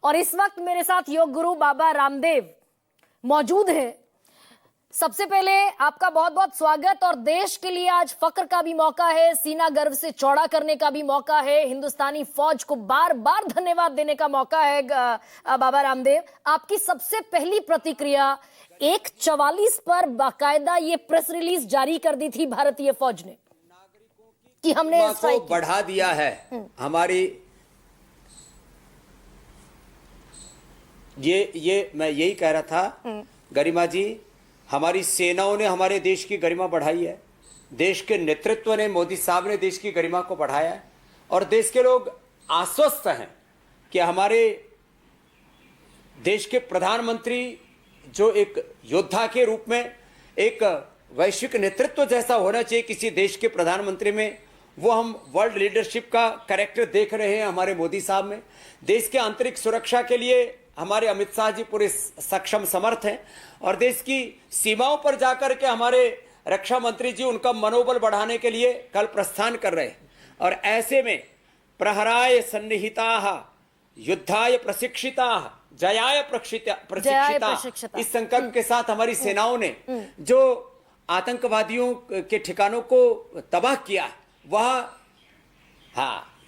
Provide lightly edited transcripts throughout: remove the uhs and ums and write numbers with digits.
और इस वक्त मेरे साथ योग गुरु बाबा रामदेव मौजूद हैं। सबसे पहले आपका बहुत बहुत स्वागत। और देश के लिए आज फक्र का भी मौका है, सीना गर्व से चौड़ा करने का भी मौका है, हिंदुस्तानी फौज को बार बार धन्यवाद देने का मौका है। बाबा रामदेव, आपकी सबसे पहली प्रतिक्रिया 1:44 पर बाकायदा ये प्रेस रिलीज जारी कर दी थी भारतीय फौज ने कि हमने को बढ़ा दिया है। हमारी ये मैं यही कह रहा था गरिमा जी, हमारी सेनाओं ने हमारे देश की गरिमा बढ़ाई है, देश के नेतृत्व ने, मोदी साहब ने देश की गरिमा को बढ़ाया है और देश के लोग आश्वस्त हैं कि हमारे देश के प्रधानमंत्री जो एक योद्धा के रूप में, एक वैश्विक नेतृत्व जैसा होना चाहिए किसी देश के प्रधानमंत्री में, वो हम वर्ल्ड लीडरशिप का कैरेक्टर देख रहे हैं हमारे मोदी साहब में। देश के आंतरिक सुरक्षा के लिए हमारे अमित शाह जी पूरे सक्षम समर्थ हैं और देश की सीमाओं पर जाकर के हमारे रक्षा मंत्री जी उनका मनोबल बढ़ाने के लिए कल प्रस्थान कर रहे हैं। और ऐसे में प्रहराय सन्निहिताः युद्धाय प्रशिक्षिताः जयाय प्रशिक्षिताः, इस संकल्प के साथ हमारी सेनाओं ने जो आतंकवादियों के ठिकानों को तबाह किया, वह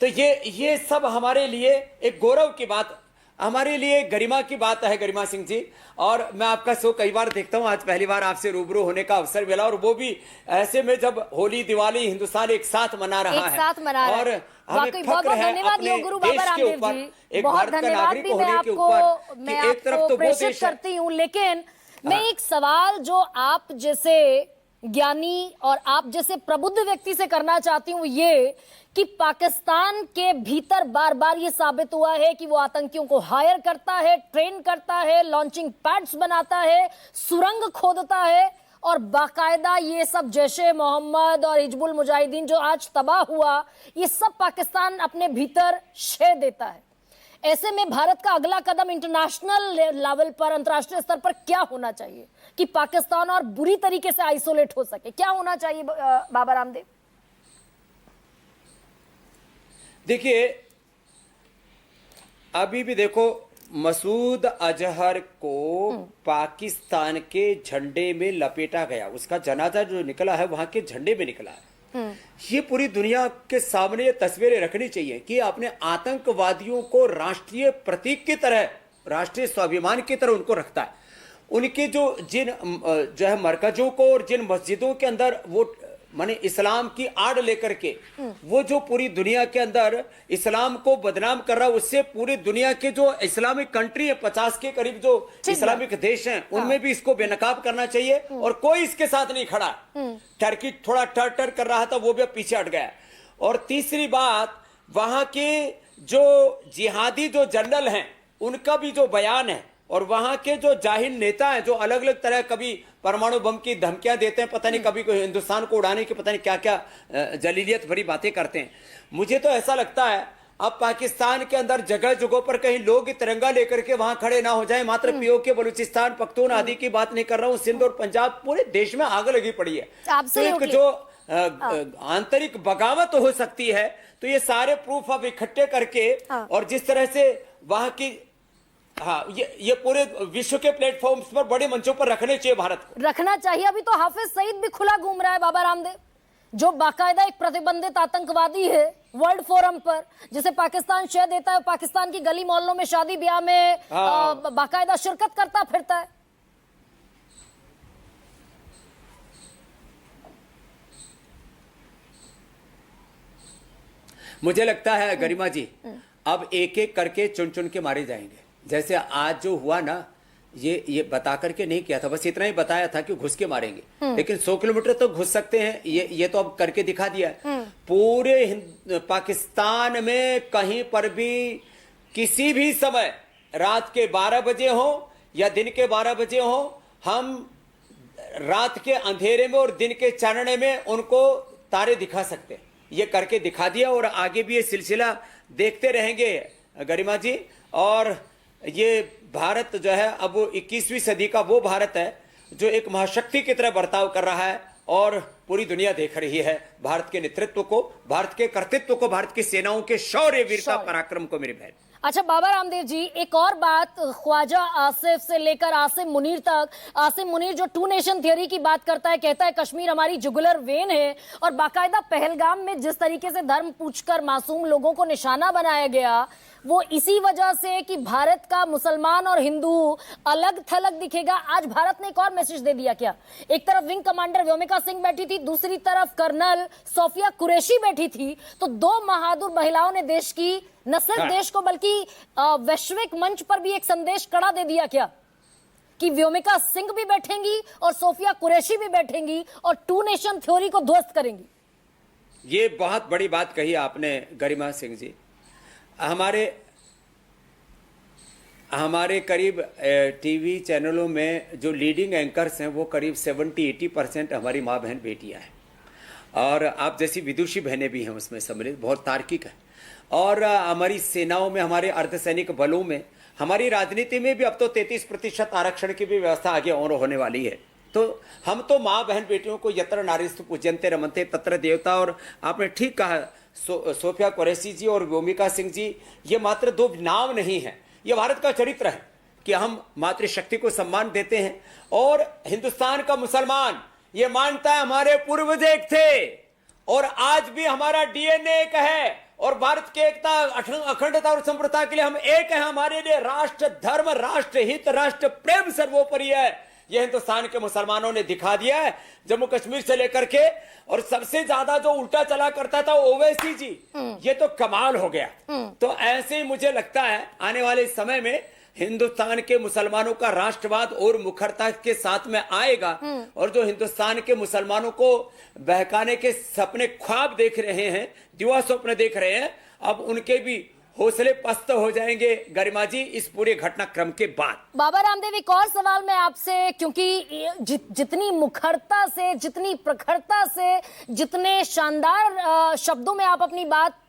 तो ये सब हमारे लिए एक गौरव की बात, हमारे लिए गरिमा की बात है गरिमा सिंह जी। और मैं आपका शो कई बार देखता हूं, आज पहली बार आपसे रूबरू होने का अवसर मिला और वो भी ऐसे में जब होली दिवाली हिंदुस्तान एक साथ मना रहा है। और हमें फक्र है अपने देश के ऊपर, एक भारत का नागरिक होने के ऊपर कि एक तरफ तो वो देश करती हूँ, लेकिन मैं एक सवाल जो आप जैसे ज्ञानी और आप जैसे प्रबुद्ध व्यक्ति से करना चाहती हूँ, ये कि पाकिस्तान के भीतर बार बार ये साबित हुआ है कि वो आतंकियों को हायर करता है, ट्रेन करता है, लॉन्चिंग पैड्स बनाता है, सुरंग खोदता है और बाकायदा ये सब जैशे मोहम्मद और हिजबुल मुजाहिदीन जो आज तबाह हुआ, ये सब पाकिस्तान अपने भीतर शे देता है। ऐसे में भारत का अगला कदम इंटरनेशनल लेवल पर, अंतर्राष्ट्रीय स्तर पर क्या होना चाहिए कि पाकिस्तान और बुरी तरीके से आइसोलेट हो सके? क्या होना चाहिए बाबा रामदेव? देखिए, अभी भी देखो, मसूद अजहर को पाकिस्तान के झंडे में लपेटा गया, उसका जनाजा जो निकला है वहां के झंडे में निकला है। ये पूरी दुनिया के सामने ये तस्वीरें रखनी चाहिए कि आपने आतंकवादियों को राष्ट्रीय प्रतीक की तरह, राष्ट्रीय स्वाभिमान की तरह उनको रखता है। उनके जिन मरकजों को और जिन मस्जिदों के अंदर वो माने इस्लाम की आड़ लेकर के वो जो पूरी दुनिया के अंदर इस्लाम को बदनाम कर रहा है, उससे पूरी दुनिया के जो इस्लामिक कंट्री है, 50 के करीब जो इस्लामिक देश हैं, उनमें भी इसको बेनकाब करना चाहिए और कोई इसके साथ नहीं खड़ा। टर्की थोड़ा टर कर रहा था, वो भी पीछे हट गया। और तीसरी बात, वहां के जो जिहादी जो जनरल हैं उनका भी जो बयान है और वहां के जो जाहिल नेता हैं जो अलग अलग तरह, कभी परमाणु बम की धमकियां देते हैं, पता नहीं कभी कोई हिंदुस्तान को उड़ाने की पता नहीं क्या क्या जलीलियत भरी बातें करते हैं। मुझे तो ऐसा लगता है अब पाकिस्तान के अंदर जगह जगह पर कहीं लोग तिरंगा लेकर के वहां खड़े ना हो जाए। मात्र पीओके, बलूचिस्तान, पख्तून आदि की बात नहीं कर रहा हूं, सिंध और पंजाब, पूरे देश में आग लगी पड़ी है। तो एक जो आंतरिक बगावत हो सकती है, तो ये सारे प्रूफ अब इकट्ठे करके और जिस तरह से वहां की ये पूरे विश्व के प्लेटफॉर्म्स पर, बड़े मंचों पर रखने चाहिए, भारत को रखना चाहिए। अभी तो हाफिज सईद भी खुला घूम रहा है बाबा रामदेव, जो बाकायदा एक प्रतिबंधित आतंकवादी है वर्ल्ड फोरम पर, जिसे पाकिस्तान शह देता है, पाकिस्तान की गली मोहल्लों में, शादी ब्याह में बाकायदा शिरकत करता फिरता है। मुझे लगता है गरिमा जी, अब एक एक करके चुन चुन के मारे जाएंगे। जैसे आज जो हुआ ना, ये बता करके नहीं किया था, बस इतना ही बताया था कि घुस के मारेंगे, लेकिन 100 किलोमीटर तो घुस सकते हैं, ये तो अब करके दिखा दिया है। पूरे पाकिस्तान में कहीं पर भी किसी भी समय, रात के 12 बजे हो या दिन के 12 बजे हो, हम रात के अंधेरे में और दिन के चानने में उनको तारे दिखा सकते हैं। ये करके दिखा दिया और आगे भी ये सिलसिला देखते रहेंगे गरिमा जी। और ये भारत जो है, अब 21वीं सदी का वो भारत है जो एक महाशक्ति की तरह बर्ताव कर रहा है और पूरी दुनिया देख रही है भारत के नेतृत्व को, भारत के कर्तृत्व को, भारत की सेनाओं के शौर्य, वीरता, पराक्रम को। मेरी बहन, अच्छा बाबा रामदेव जी, एक और बात, ख्वाजा आसिफ से लेकर आसिम मुनीर तक। आसिम मुनीर जो टू नेशन थियरी की बात करता है, कहता है कश्मीर हमारी जुगुलर वेन है, और बाकायदा पहलगाम में जिस तरीके से धर्म पूछकर मासूम लोगों को निशाना बनाया गया, वो इसी वजह से कि भारत का मुसलमान और हिंदू अलग थलग दिखेगा। आज भारत ने एक और मैसेज दे दिया क्या? एक तरफ विंग कमांडर व्योमिका सिंह बैठी थी, दूसरी तरफ कर्नल सोफिया कुरैशी बैठी थी, तो दो बहादुर महिलाओं ने देश की, न सिर्फ देश को बल्कि वैश्विक मंच पर भी एक संदेश कड़ा दे दिया क्या कि व्योमिका सिंह भी बैठेंगी और सोफिया कुरैशी भी बैठेंगी और टू नेशन थ्योरी को ध्वस्त करेंगी। ये बहुत बड़ी बात कही आपने गरिमा सिंह जी। हमारे करीब टीवी चैनलों में जो लीडिंग एंकर्स हैं वो करीब 70-80% हमारी माँ बहन बेटियां हैं, और आप जैसी विदुषी बहनें भी हैं उसमें सम्मिलित, बहुत तार्किक है। और हमारी सेनाओं में, हमारे अर्धसैनिक बलों में, हमारी राजनीति में भी अब तो 33% आरक्षण की भी व्यवस्था आगे और होने वाली है। तो हम तो माँ बहन बेटियों को यत्र नारीस्तु पूज्यन्ते रमन्ते तत्र देवता, और आपने ठीक कहा, सोफिया कुरैशी जी और व्योमिका सिंह जी ये मात्र दो नाम नहीं है, ये भारत का चरित्र है कि हम मातृशक्ति को सम्मान देते हैं। और हिंदुस्तान का मुसलमान ये मानता है हमारे पूर्वज एक थे, और आज भी हमारा डीएनए एक है, और भारत की एकता, अखंडता और संप्रभुता के लिए हम एक हैं। हमारे लिए राष्ट्र धर्म, राष्ट्र हित, राष्ट्र प्रेम सर्वोपरि है। यह हिंदुस्तान के मुसलमानों ने दिखा दिया है, जम्मू कश्मीर से लेकर के। और सबसे ज्यादा जो उल्टा चला करता था ओवैसी जी, ये तो कमाल हो गया। तो ऐसे ही मुझे लगता है आने वाले समय में हिंदुस्तान के मुसलमानों का राष्ट्रवाद और मुखरता के साथ में आएगा, और जो हिंदुस्तान के मुसलमानों को बहकाने के सपने, ख्वाब देख रहे हैं, दिवा स्वप्न देख रहे हैं, अब उनके भी हौसले पस्त हो जाएंगे गरिमा जी इस पूरे घटनाक्रम के बाद। बाबा रामदेव, एक और सवाल मैं आपसे, क्योंकि जितनी मुखरता से, जितनी प्रखरता से, जितने शानदार शब्दों में आप अपनी बात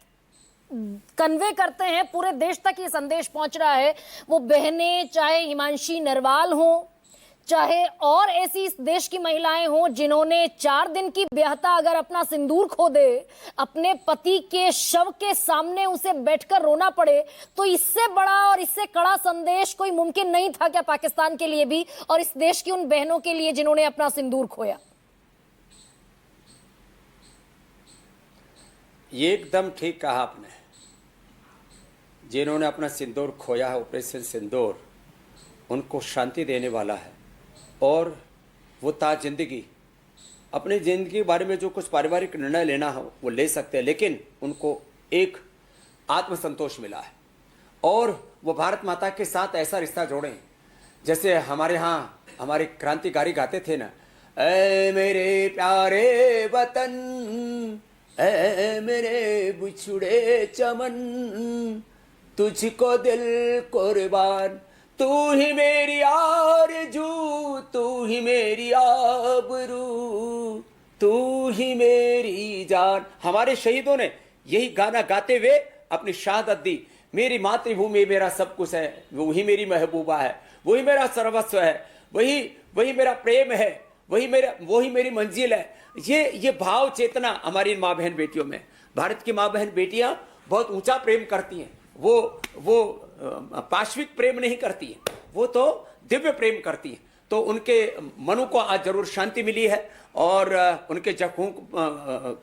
कन्वे करते हैं, पूरे देश तक ये संदेश पहुंच रहा है। वो बहनें, चाहे हिमांशी नरवाल हो, चाहे और ऐसी इस देश की महिलाएं हों जिन्होंने 4 दिन की ब्याहता अगर अपना सिंदूर खो दे, अपने पति के शव के सामने उसे बैठकर रोना पड़े, तो इससे बड़ा और इससे कड़ा संदेश कोई मुमकिन नहीं था क्या पाकिस्तान के लिए भी, और इस देश की उन बहनों के लिए जिन्होंने अपना सिंदूर खोया? ये एकदम ठीक कहा आपने। जिन्होंने अपना सिंदूर खोया है, ऑपरेशन सिंदूर उनको शांति देने वाला है, और वो ताज जिंदगी अपनी जिंदगी के बारे में जो कुछ पारिवारिक निर्णय लेना हो वो ले सकते हैं, लेकिन उनको एक आत्मसंतोष मिला है, और वो भारत माता के साथ ऐसा रिश्ता जोड़े जैसे हमारे यहाँ हमारे क्रांतिकारी गाते थे ना, ऐ मेरे प्यारे वतन, ऐ मेरे बिछुड़े चमन, तुझको दिल कुर्बान, तू ही मेरी आरज़ू, तू ही मेरी आबरू, तू ही मेरी जान। हमारे शहीदों ने यही गाना गाते हुए अपनी शहादत दी। मेरी मातृभूमि मेरा सब कुछ है, वही मेरी महबूबा है, वही मेरा सर्वस्व है, वही मेरा प्रेम है, वही मेरी मंजिल है। ये भाव चेतना हमारी माँ बहन बेटियों में, भारत की माँ बहन बेटियां बहुत ऊंचा प्रेम करती हैं। वो पाश्विक प्रेम नहीं करती है, वो तो दिव्य प्रेम करती है। तो उनके मनों को आज जरूर शांति मिली है, और उनके जख्मों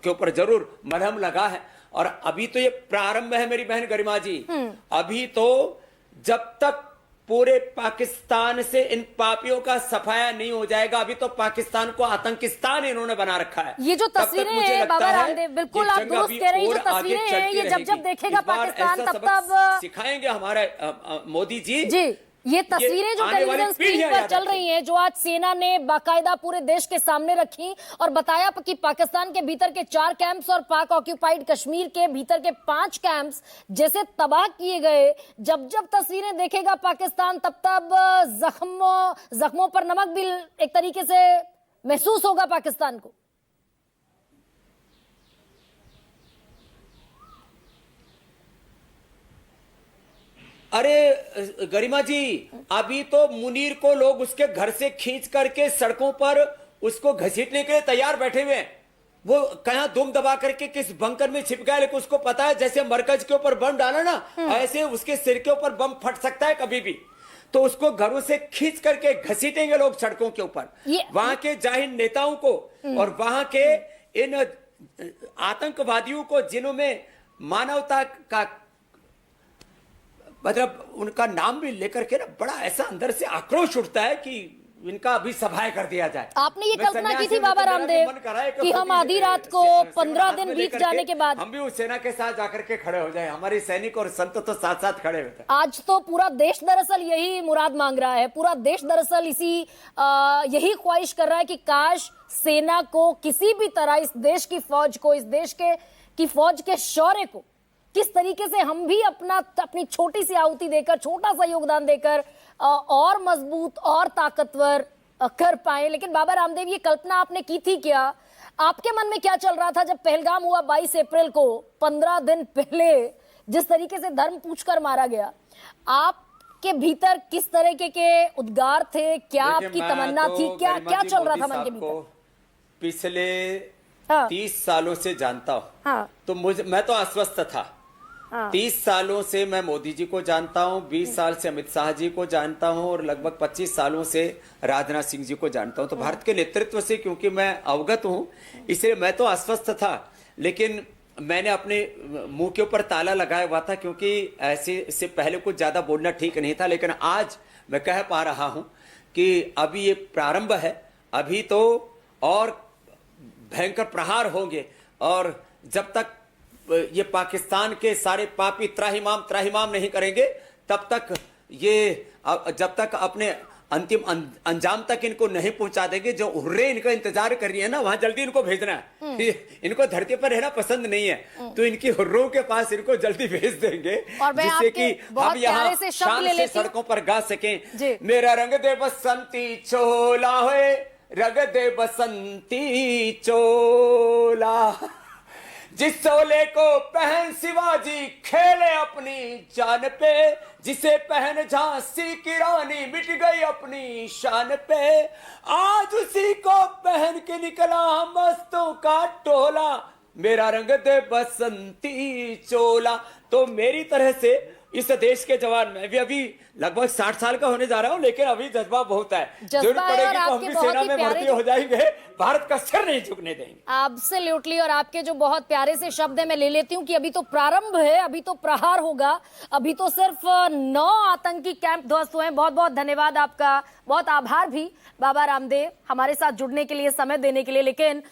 के ऊपर जरूर मलहम लगा है। और अभी तो ये प्रारंभ है मेरी बहन गरिमा जी। अभी तो जब तक पूरे पाकिस्तान से इन पापियों का सफाया नहीं हो जाएगा, अभी तो पाकिस्तान को आतंकिस्तान इन्होंने बना रखा है। ये जो तस्वीरें हैं बाबा रामदेव, बिल्कुल आप दुरुस्त कह रहे हैं, जो तस्वीरें हैं ये जब देखेगा पाकिस्तान तब सिखाएंगे हमारे मोदी जी। ये तस्वीरें जो टेलीविजन स्क्रीन पर चल रही हैं, जो आज सेना ने बाकायदा पूरे देश के सामने रखी और बताया कि पाकिस्तान के भीतर के 4 कैंप्स और पाक ऑक्यूपाइड कश्मीर के भीतर के 5 कैंप्स जैसे तबाह किए गए, जब तस्वीरें देखेगा पाकिस्तान तब जख्मों पर नमक भी एक तरीके से महसूस होगा पाकिस्तान को। अरे गरिमा जी, अभी तो मुनीर को लोग उसके घर से खींच करके सड़कों पर उसको घसीटने के लिए तैयार बैठे हुए हैं। वो कहाँ दुम दबा करके किस बंकर में छिप गया, लेकिन उसको पता है जैसे मरकज के ऊपर बम डाला ना, ऐसे उसके सिर के ऊपर बम फट सकता है कभी भी। तो उसको घरों से खींच करके घसीटेंगे लोग सड़कों के ऊपर, वहां के जाहिर नेताओं को और वहां के इन आतंकवादियों को जिन्होंने मानवता का मतलब उनका नाम भी लेकर के ना बड़ा ऐसा अंदर से आक्रोश उठता है कि इनका अभी सफाई कर दिया जाए। आपने ये मैं कल्पना की सन्यासी थी बाबा मेरा भी रामदेव मन कर रहा है कि हम आधी रात को 15 दिन बीत जाने के बाद हम भी उस सेना के साथ जाकर के खड़े हो जाए। हमारे सैनिक और संत तो साथ साथ खड़े होते हैं। आज तो पूरा देश दरअसल यही मुराद मांग रहा है, पूरा देश दरअसल यही ख्वाहिश कर रहा है कि काश सेना को किसी भी तरह इस देश की फौज को, इस देश की फौज के शौर्य को किस तरीके से हम भी अपनी छोटी सी आहुति देकर, छोटा सा योगदान देकर और मजबूत और ताकतवर कर पाए। लेकिन बाबा रामदेव, ये कल्पना आपने की थी क्या? आपके मन में क्या चल रहा था जब पहलगाम हुआ 22 अप्रैल को, 15 दिन पहले जिस तरीके से धर्म पूछकर मारा गया, आपके भीतर किस तरीके के उद्गार थे? क्या आपकी तमन्ना थी? क्या चल रहा था मन के भीतर? पिछले हाँ। 30 सालों से जानता हूँ। हाँ। तो मैं तो आश्वस्त था। हाँ। 30 सालों से मैं मोदी जी को जानता हूँ, 20 साल से अमित शाह जी को जानता हूँ और लगभग 25 सालों से राजनाथ सिंह जी को जानता हूँ। तो भारत के नेतृत्व से क्योंकि मैं अवगत हूँ, इसलिए मैं तो आश्वस्त था। लेकिन मैंने अपने मुंह के ऊपर ताला लगाया हुआ था, क्योंकि ऐसे इससे पहले कुछ ज्यादा बोलना ठीक नहीं था। लेकिन आज मैं कह पा रहा हूँ कि अभी ये प्रारंभ है, अभी तो और भयंकर प्रहार होंगे। और जब तक ये पाकिस्तान के सारे पापी त्राहिमाम नहीं करेंगे, तब तक जब तक अपने अंतिम अंजाम तक इनको नहीं पहुंचा देंगे। जो हुर्रे इनका इंतजार कर रही है ना, वहां जल्दी इनको भेजना है। इनको धरती पर रहना पसंद नहीं है, तो इनकी हुर्रों के पास इनको जल्दी भेज देंगे, जिससे कि हम यहाँ शान से सड़कों पर गा सकें। मेरा रंग दे बसंती चोला होए, रंग दे बसंती चोला, जिस चोले को पहन शिवाजी खेले अपनी जान पे, जिसे पहन झांसी की रानी मिट गई अपनी शान पे, आज उसी को पहन के निकला मस्तों का टोला, मेरा रंग दे बसंती चोला। तो मेरी तरह से इस देश के जवान, मैं भी अभी लगभग 60 साल का होने जा रहा हूं, लेकिन अभी जज्बा बहुत है। जरूरत पड़ेगी तो हम भी सेना में भर्ती हो जाएंगे, भारत का सिर नहीं झुकने देंगे। एब्सोल्युटली। और आपके जो बहुत प्यारे से शब्द है मैं ले लेती हूं कि अभी तो प्रारंभ है, अभी तो प्रहार होगा, अभी तो सिर्फ 9 आतंकी कैंप ध्वस्त हुए हैं। बहुत बहुत धन्यवाद आपका, बहुत आभार भी बाबा रामदेव हमारे साथ जुड़ने के लिए, समय देने के लिए। लेकिन